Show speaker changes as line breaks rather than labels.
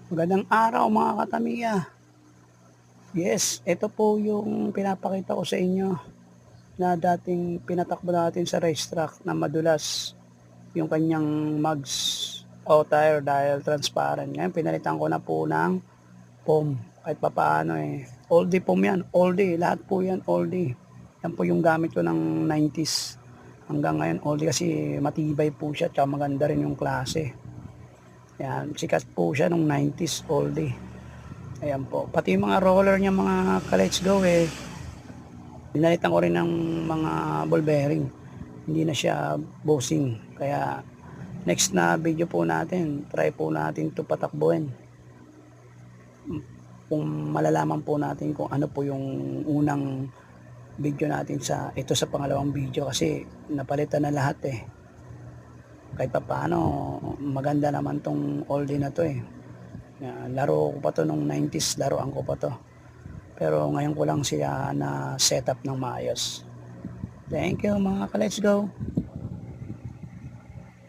Magandang araw mga katamiya. Yes, ito po yung pinapakita ko sa inyo na dating pinatakbo natin sa racetrack na madulas yung kanyang mugs o tire dahil transparent. Ngayon pinalitan ko na po ng foam kahit papaano oldie foam yan, oldie, lahat po yan oldie. Yan po yung gamit ko ng 90s. Hanggang ngayon oldie kasi matibay po siya at maganda rin yung klase. Yan, sikat po siya nung 90s oldie. Ayan po. Pati yung mga roller niya mga ka-let's go pinalitan ko rin ng mga ball bearing. Hindi na siya bossing. Kaya next na video po natin, try po natin ito patakbuhin. Kung malalaman po natin kung ano po yung unang video natin sa pangalawang video kasi napalitan na lahat Kahit pa paano maganda naman tong oldie na to laro ko pa to nung 90s, laruan ko pa to. Pero ngayon ko lang siya na setup ng maayos. Thank you mga ka-let's go.